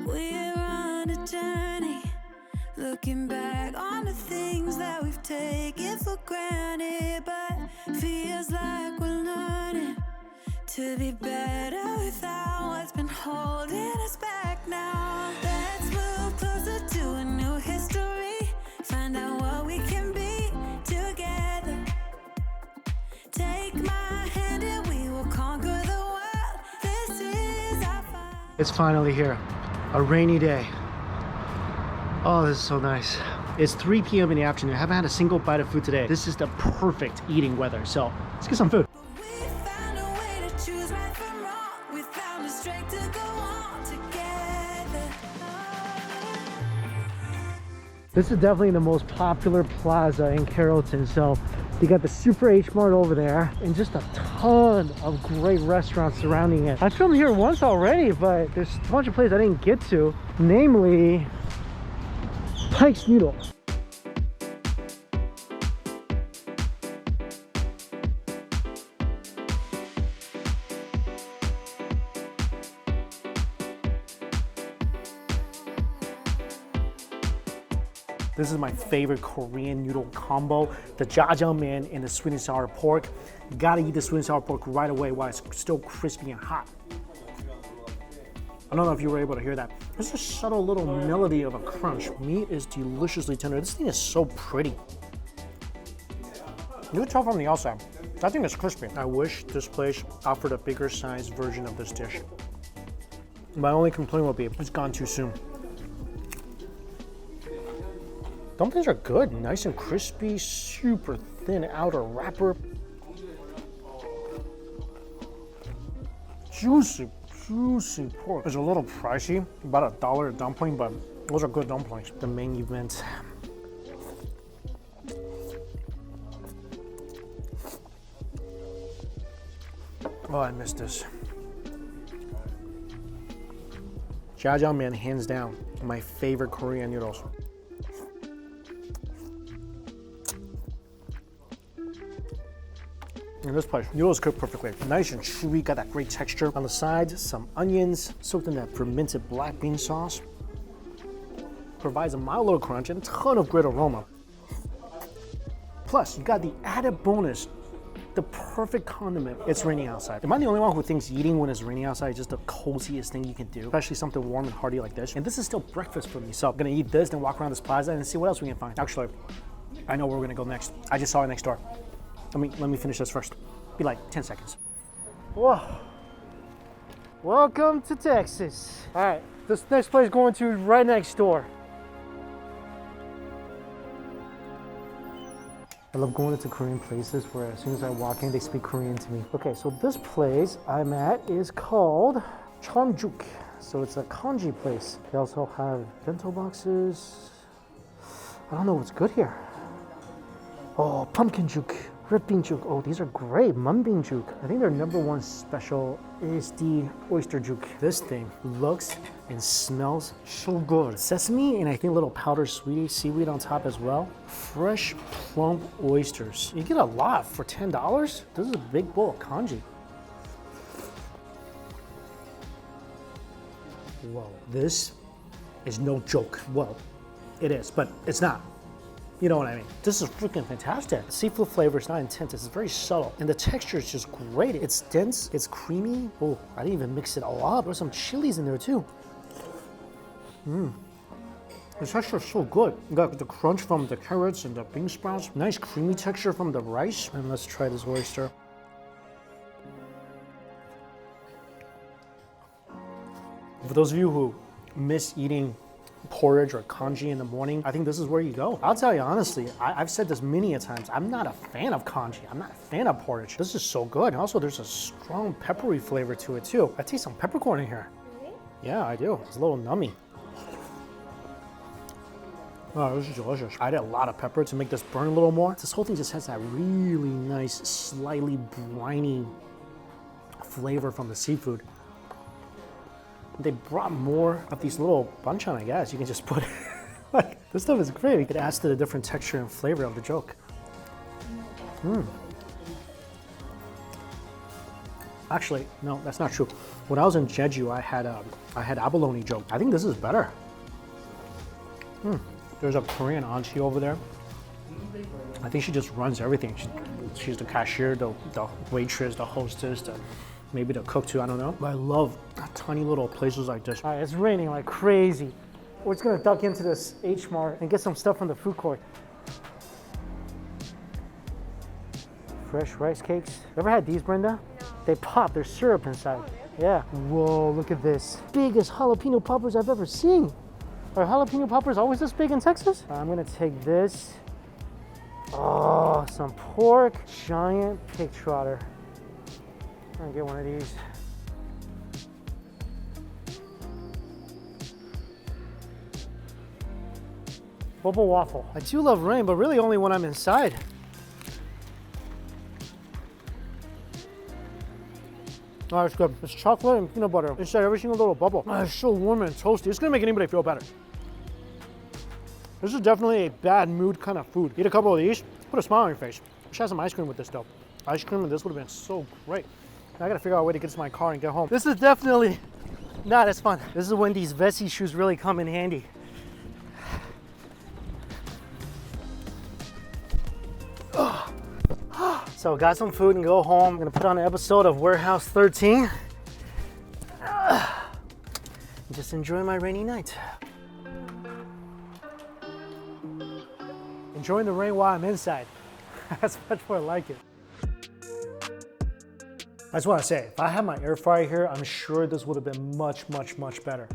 We're on a journey, looking back on the things that we've taken for granted, but feels like we're learning to be better without what's been holding us back now. Let's move closer to a new history, find out what we can be together. Take my hand and we will conquer the world. This is our fight. It's finally here. A rainy day. Oh, this is so nice. It's 3 p.m. in the afternoon. I haven't had a single bite of food today. This is the perfect eating weather. So let's get some food. We found a way to choose right from wrong. We found the strength to go on together. This is definitely the most popular plaza in Carrollton. So you got the super H-mart over there and just a ton of great restaurants surrounding it. I filmed here once already, but there's a bunch of places I didn't get to, namely Paik's Noodle. This is my favorite Korean noodle combo, the jjajangmyeon and the sweet and sour pork. You gotta eat the sweet and sour pork right away while it's still crispy and hot. I don't know if you were able to hear that. There's a subtle little melody of a crunch. Meat is deliciously tender. This thing is so pretty. You can tell from the outside. That thing is crispy. I wish this place offered a bigger size version of this dish. My only complaint would be it's gone too soon. Dumplings are good, nice and crispy, super thin outer wrapper. Juicy pork. It's a little pricey, about $1 a dumpling, but those are good dumplings. The main event. Oh, I missed this. Jjajangmyeon, hands down, my favorite Korean noodles. In this place, noodles cooked perfectly. Nice and chewy, got that great texture. On the sides, some onions soaked in that fermented black bean sauce. Provides a mild little crunch and a ton of great aroma. Plus, you got the added bonus, the perfect condiment. It's raining outside. Am I the only one who thinks eating when it's raining outside is just the coziest thing you can do? Especially something warm and hearty like this. And this is still breakfast for me, so I'm gonna eat this, then walk around this plaza and see what else we can find. Actually, I know where we're gonna go next. I just saw it next door. Let me finish this first. Be like 10 seconds. Whoa. Welcome to Texas. All right, this next place going to right next door. I love going into Korean places where as soon as I walk in, they speak Korean to me. Okay, so this place I'm at is called Chonjuk. So it's a kanji place. They also have bento boxes. I don't know what's good here. Oh, pumpkin juk. Red bean juk. Oh, these are great. Mung juk. I think their #1 special is the oyster juk. This thing looks and smells so good. Sesame and I think a little powdered seaweed on top as well. Fresh, plump oysters. You get a lot for $10. This is a big bowl of kanji. Whoa, this is no joke. Well, it is, but it's not. You know what I mean? This is freaking fantastic. Seafood flavor is not intense, it's very subtle. And the texture is just great. It's dense, it's creamy. Oh, I didn't even mix it all up. There's some chilies in there too. The texture is so good. You got the crunch from the carrots and the bean sprouts. Nice creamy texture from the rice. And let's try this oyster. For those of you who miss eating porridge or congee in the morning, I think this is where you go. I'll tell you honestly, I've said this many a times, I'm not a fan of congee. I'm not a fan of porridge. This is so good. And also there's a strong peppery flavor to it too. I taste some peppercorn in here. Really? Yeah, I do. It's a little nummy. Oh, this is delicious. I added a lot of pepper to make this burn a little more. This whole thing just has that really nice, slightly briny flavor from the seafood. They brought more of these little banchan, I guess. You can just put, like, this stuff is great. It adds to the different texture and flavor of the juk. Actually, no, that's not true. When I was in Jeju, I had abalone Zhou. I think this is better. There's a Korean auntie over there. I think she just runs everything. She's the cashier, the waitress, the hostess, maybe the cook too, I don't know. But I love tiny little places like this. All right, it's raining like crazy. We're just gonna duck into this H-mart and get some stuff from the food court. Fresh rice cakes. Ever had these, Brenda? No. They pop, there's syrup inside. Yeah. Whoa, look at this. Biggest jalapeno poppers I've ever seen. Are jalapeno poppers always this big in Texas? I'm gonna take this. Oh, some pork. Giant pig trotter. I'm gonna get one of these. Bubble waffle. I do love rain, but really only when I'm inside. Oh, it's good. It's chocolate and peanut butter inside every single little bubble. Oh, it's so warm and toasty. It's gonna make anybody feel better. This is definitely a bad mood kind of food. Eat a couple of these, put a smile on your face. Wish I had some ice cream with this though. Ice cream with this would have been so great. Now I gotta figure out a way to get to my car and get home. This is definitely not as fun. This is when these Vessi shoes really come in handy. So got some food and go home. I'm gonna put on an episode of Warehouse 13. And just enjoy my rainy night. Enjoying the rain while I'm inside. That's much more like it. I just want to say, if I had my air fryer here, I'm sure this would have been much, much, much better.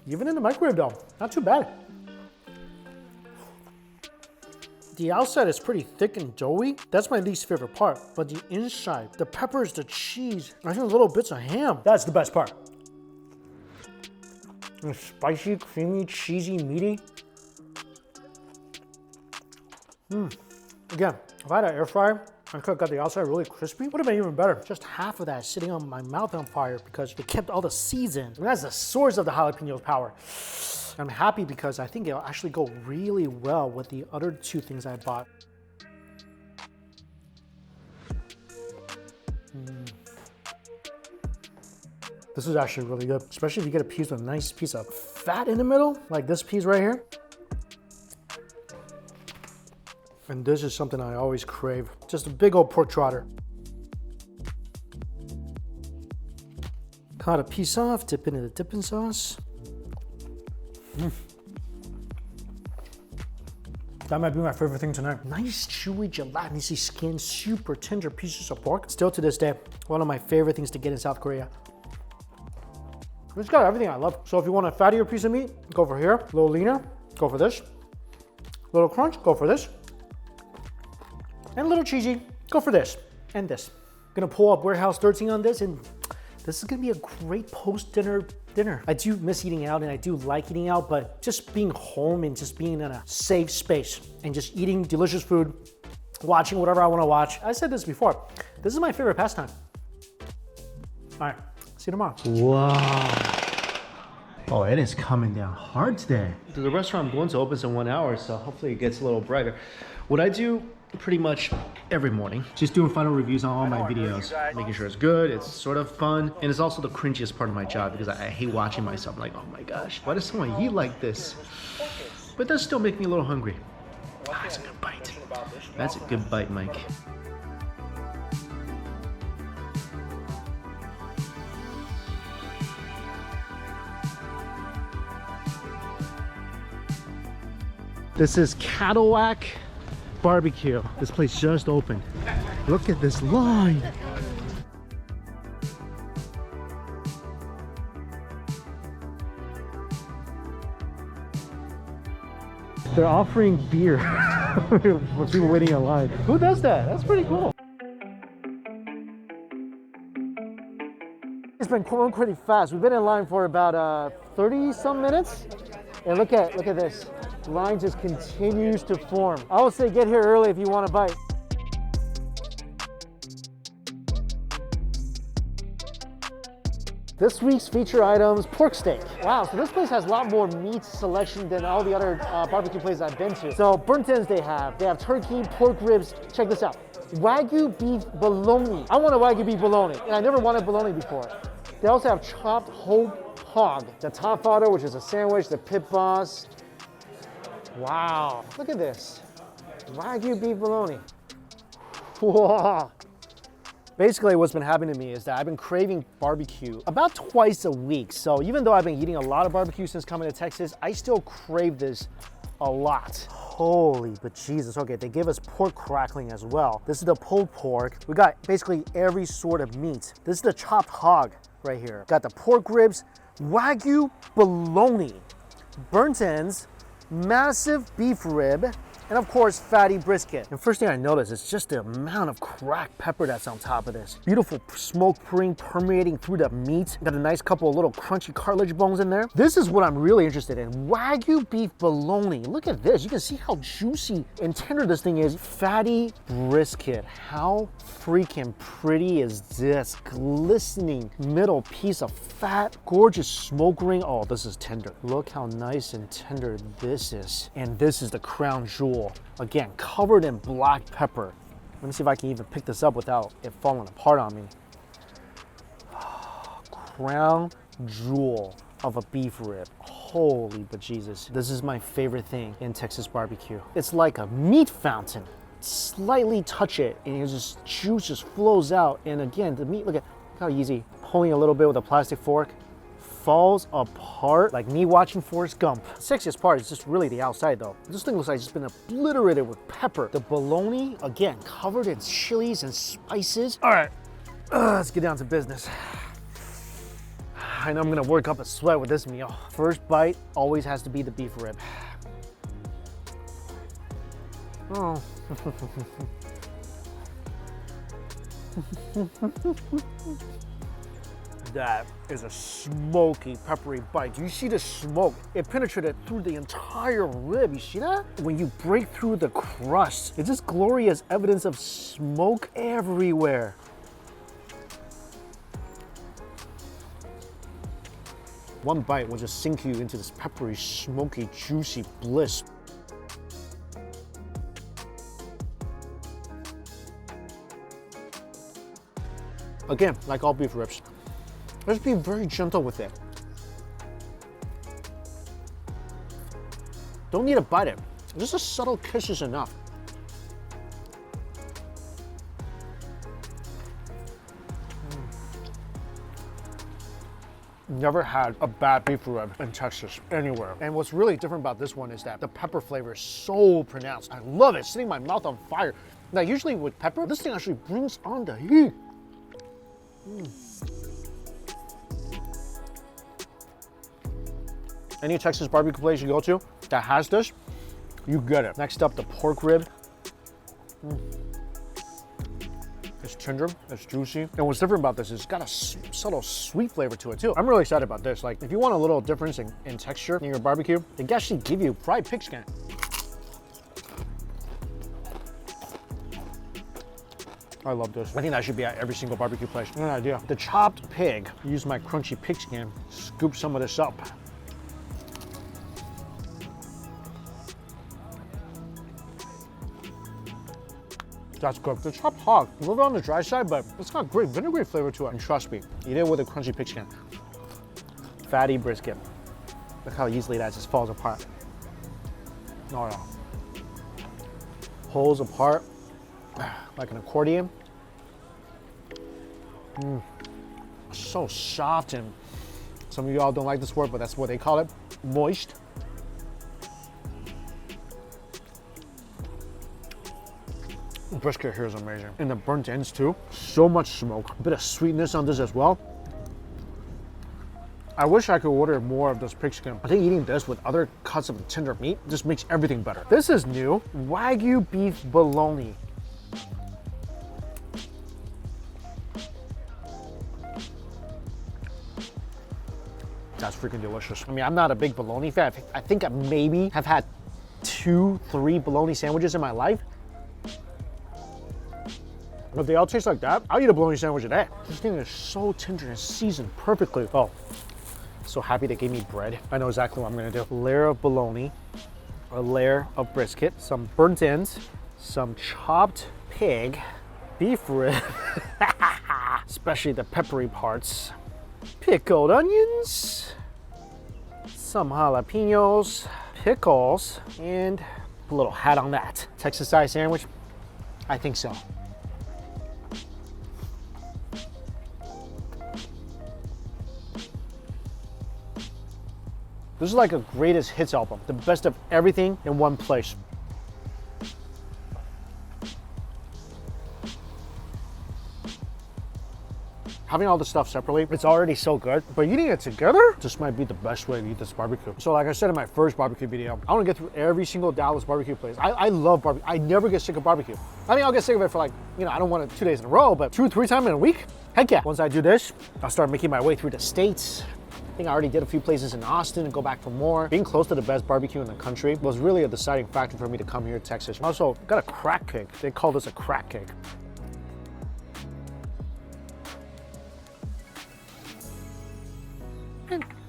Even in the microwave though, not too bad. The outside is pretty thick and doughy. That's my least favorite part. But the inside, the peppers, the cheese, I think little bits of ham, that's the best part. And spicy, creamy, cheesy, meaty. Again, if I had an air fryer, I could have got the outside really crispy. Would have been even better. Just half of that sitting on my mouth on fire because it kept all the seeds in. And that's the source of the jalapeno's power. I'm happy because I think it'll actually go really well with the other two things I bought. This is actually really good, especially if you get a piece with a nice piece of fat in the middle, like this piece right here. And this is something I always crave. Just a big old pork trotter. Cut a piece off, dip it into the dipping sauce. That might be my favorite thing tonight. Nice, chewy, gelatinous skin, super tender pieces of pork. Still to this day, one of my favorite things to get in South Korea. It's got everything I love. So if you want a fattier piece of meat, go for here. A little leaner, go for this. A little crunch, go for this. And a little cheesy, go for this. And this. Gonna pull up Warehouse 13 on this, and this is gonna be a great post-dinner dinner. I do miss eating out and I do like eating out, but just being home and just being in a safe space and just eating delicious food, watching whatever I wanna watch. I said this before, this is my favorite pastime. All right, see you tomorrow. Wow. Oh, it is coming down hard today. The restaurant I'm going to opens in 1 hour, so hopefully it gets a little brighter. What I do pretty much every morning, just doing final reviews on all my videos, making sure it's good, it's sort of fun, and it's also the cringiest part of my job because I hate watching myself. I'm like, oh my gosh, why does someone eat like this? But it does still make me a little hungry. Ah, that's a good bite. That's a good bite, Mike. This is Cadillac Barbecue. This place just opened. Look at this line. They're offering beer for people waiting in line. Who does that? That's pretty cool. It's been going pretty fast. We've been in line for about 30 some minutes. And look at this. Line just continues to form. I would say get here early if you want a bite. This week's feature items, pork steak. Wow, so this place has a lot more meat selection than all the other barbecue places I've been to. So burnt ends they have turkey, pork ribs. Check this out. Wagyu beef bologna. I want a Wagyu beef bologna, and I never wanted bologna before. They also have chopped whole hog, the top fodder, which is a sandwich, the pit boss. Wow, look at this. Wagyu beef bologna. Whoa. Basically, what's been happening to me is that I've been craving barbecue about twice a week. So even though I've been eating a lot of barbecue since coming to Texas, I still crave this a lot. Holy bejesus. Okay, they give us pork crackling as well. This is the pulled pork. We got basically every sort of meat. This is the chopped hog right here. Got the pork ribs, Wagyu bologna, burnt ends, massive beef rib, and of course, fatty brisket. And first thing I notice is just the amount of cracked pepper that's on top of this. Beautiful smoke ring permeating through the meat. Got a nice couple of little crunchy cartilage bones in there. This is what I'm really interested in. Wagyu beef bologna. Look at this. You can see how juicy and tender this thing is. Fatty brisket. How freaking pretty is this? Glistening middle piece of fat, gorgeous smoke ring. Oh, this is tender. Look how nice and tender this is. And this is the crown jewel. Again, covered in black pepper. Let me see if I can even pick this up without it falling apart on me. Crown jewel of a beef rib. Holy bejesus. This is my favorite thing in Texas barbecue. It's like a meat fountain. Slightly touch it and it just juice just flows out. And again, the meat, look how easy. Pulling a little bit with a plastic fork. Falls apart like me watching Forrest Gump. The sexiest part is just really the outside though. This thing looks like it's been obliterated with pepper. The bologna, again, covered in chilies and spices. All right, let's get down to business. I know I'm gonna work up a sweat with this meal. First bite always has to be the beef rib. Oh. That is a smoky, peppery bite. Do you see the smoke? It penetrated through the entire rib. You see that? When you break through the crust, it's just glorious evidence of smoke everywhere. One bite will just sink you into this peppery, smoky, juicy bliss. Again, like all beef ribs, let's be very gentle with it. Don't need to bite it. Just a subtle kiss is enough. Never had a bad beef rib in Texas anywhere. And what's really different about this one is that the pepper flavor is so pronounced. I love it, setting my mouth on fire. Now, usually with pepper, this thing actually brings on the heat. Any Texas barbecue place you go to that has this, you get it. Next up, the pork rib. It's tender, it's juicy. And what's different about this is it's got a subtle sweet flavor to it too. I'm really excited about this. Like, if you want a little difference in texture in your barbecue, they can actually give you fried pig skin. I love this. I think that should be at every single barbecue place. An idea. The chopped pig. Use my crunchy pig skin, scoop some of this up. That's good. The chopped hog, a little bit on the dry side, but it's got great vinegary flavor to it. And trust me, eat it with a crunchy pig skin. Fatty brisket. Look how easily that just falls apart. Oh yeah. Pulls apart like an accordion. So soft, and some of y'all don't like this word, but that's what they call it. Moist. The brisket here is amazing. And the burnt ends too. So much smoke. A bit of sweetness on this as well. I wish I could order more of this pig skin. I think eating this with other cuts of tender meat just makes everything better. This is new. Wagyu beef bologna. That's freaking delicious. I mean, I'm not a big bologna fan. I think I maybe have had 2-3 bologna sandwiches in my life. If they all taste like that, I'll eat a bologna sandwich a day. This thing is so tender and seasoned perfectly. Oh, so happy they gave me bread. I know exactly what I'm gonna do. A layer of bologna, a layer of brisket, some burnt ends, some chopped pig, beef rib, especially the peppery parts, pickled onions, some jalapenos, pickles, and a little hat on that. Texas style sandwich? I think so. This is like a greatest hits album. The best of everything in one place. Having all the stuff separately, it's already so good, but eating it together, this might be the best way to eat this barbecue. So like I said in my first barbecue video, I want to get through every single Dallas barbecue place. I love barbecue. I never get sick of barbecue. I mean, I'll get sick of it for like, you know, I don't want it 2 days in a row, but 2-3 times in a week? Heck yeah. Once I do this, I'll start making my way through the states. I think I already did a few places in Austin and go back for more. Being close to the best barbecue in the country was really a deciding factor for me to come here to Texas. I also got a crack cake. They call this a crack cake.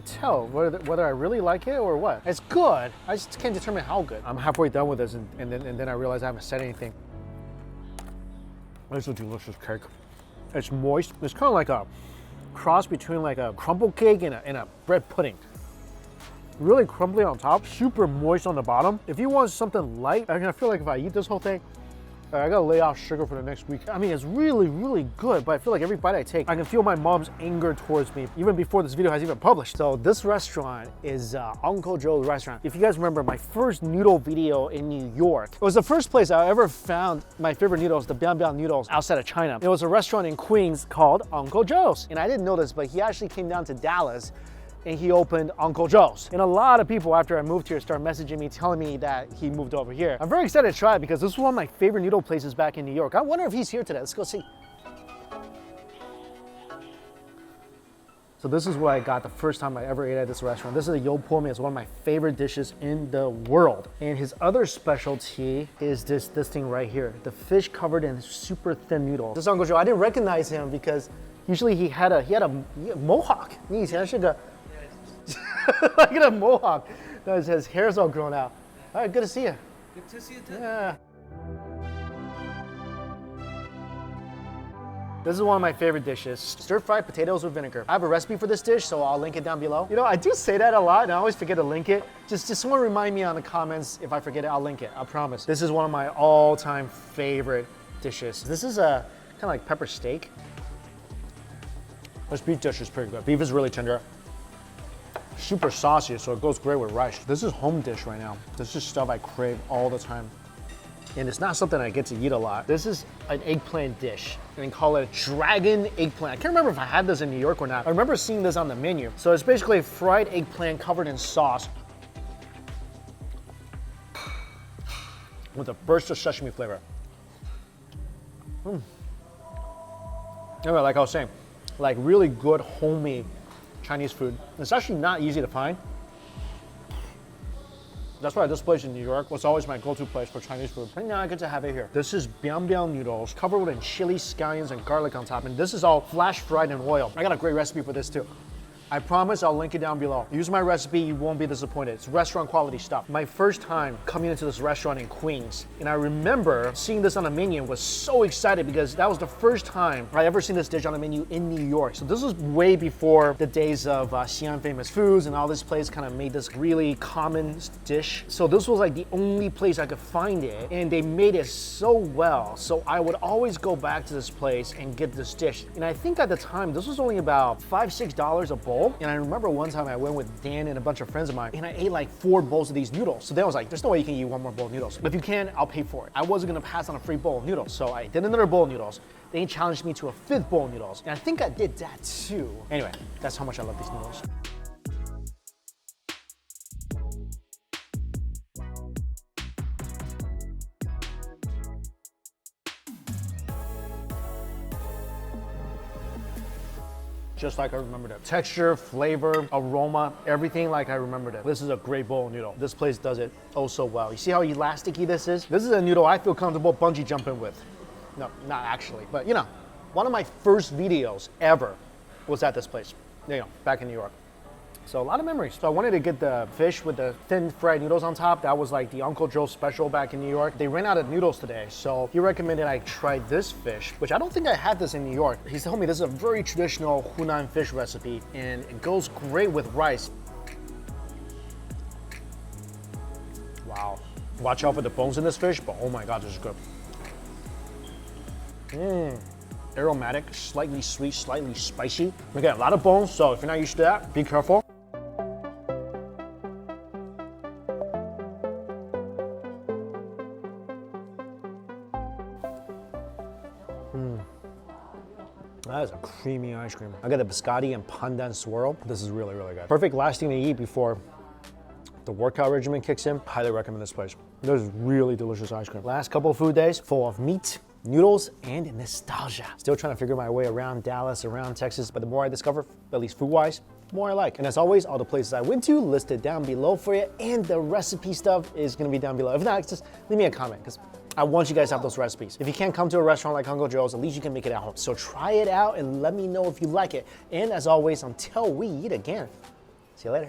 Tell whether I really like it or what. It's good. I just can't determine how good. I'm halfway done with this and then I realize I haven't said anything. It's a delicious cake. It's moist. It's kind of like a cross between like a crumble cake and a bread pudding. Really crumbly on top, super moist on the bottom. If you want something light, I feel like if I eat this whole thing, I gotta lay off sugar for the next week. I mean, it's really, really good, but I feel like every bite I take, I can feel my mom's anger towards me, even before this video has even published. So this restaurant is Uncle Joe's restaurant. If you guys remember my first noodle video in New York, it was the first place I ever found my favorite noodles, the Bian Bian noodles, outside of China. It was a restaurant in Queens called Uncle Joe's. And I didn't know this, but he actually came down to Dallas and he opened Uncle Joe's. And a lot of people after I moved here started messaging me, telling me that he moved over here. I'm very excited to try it because this was one of my favorite noodle places back in New York. I wonder if he's here today. Let's go see. So this is what I got the first time I ever ate at this restaurant. This is a yo po mi. It's one of my favorite dishes in the world. And his other specialty is this thing right here. The fish covered in super thin noodles. This is Uncle Joe. I didn't recognize him because usually he had a mohawk. Look at a mohawk. His hair's all grown out. All right, good to see you. Good to see you too. Yeah. This is one of my favorite dishes, stir-fried potatoes with vinegar. I have a recipe for this dish, so I'll link it down below. You know, I do say that a lot, and I always forget to link it. Just someone remind me on the comments. If I forget it, I'll link it, I promise. This is one of my all-time favorite dishes. This is a kind of like pepper steak. This beef dish is pretty good. Beef is really tender. Super saucy, so it goes great with rice. This is home dish right now. This is stuff I crave all the time. And it's not something I get to eat a lot. This is an eggplant dish, and they call it dragon eggplant. I can't remember if I had this in New York or not. I remember seeing this on the menu. So it's basically fried eggplant covered in sauce with a burst of sesame flavor. Anyway, like I was saying, like really good homemade Chinese food. It's actually not easy to find. That's why this place in New York was always my go-to place for Chinese food. And now I get to have it here. This is bian bian noodles covered with chili, scallions, and garlic on top. And this is all flash fried in oil. I got a great recipe for this too. I promise I'll link it down below. Use my recipe, you won't be disappointed. It's restaurant quality stuff. My first time coming into this restaurant in Queens, and I remember seeing this on the menu and was so excited because that was the first time I ever seen this dish on the menu in New York. So this was way before the days of Xi'an Famous Foods and all this place kind of made this really common dish. So this was like the only place I could find it, and they made it so well. So I would always go back to this place and get this dish. And I think at the time, this was only about $5-6 a bowl. And I remember one time I went with Dan and a bunch of friends of mine, and I ate like 4 bowls of these noodles. So Dan was like, there's no way you can eat 1 more bowl of noodles. But if you can, I'll pay for it. I wasn't gonna pass on a free bowl of noodles. So I did another bowl of noodles. They challenged me to a 5th bowl of noodles. And I think I did that too. Anyway, that's how much I love these noodles. Just like I remembered it. Texture, flavor, aroma, everything like I remembered it. This is a great bowl of noodle. This place does it oh so well. You see how elasticy this is? This is a noodle I feel comfortable bungee jumping with. No, not actually, but you know, one of my first videos ever was at this place, you know, back in New York. So a lot of memories. So I wanted to get the fish with the thin fried noodles on top. That was like the Uncle Joe special back in New York. They ran out of noodles today, so he recommended I try this fish, which I don't think I had this in New York. He told me this is a very traditional Hunan fish recipe, and it goes great with rice. Wow. Watch out for the bones in this fish, but oh my God, this is good. Aromatic, slightly sweet, slightly spicy. Again, a lot of bones, so if you're not used to that, be careful. That is a creamy ice cream. I got the biscotti and pandan swirl. This is really, really good. Perfect last thing to eat before the workout regimen kicks in. Highly recommend this place. This is really delicious ice cream. Last couple of food days full of meat, noodles, and nostalgia. Still trying to figure my way around Dallas, around Texas, but the more I discover, at least food-wise, the more I like. And as always, all the places I went to listed down below for you, and the recipe stuff is gonna be down below. If not, just leave me a comment, because I want you guys to have those recipes. If you can't come to a restaurant like Uncle Joe's, at least you can make it at home. So try it out and let me know if you like it. And as always, until we eat again, see you later.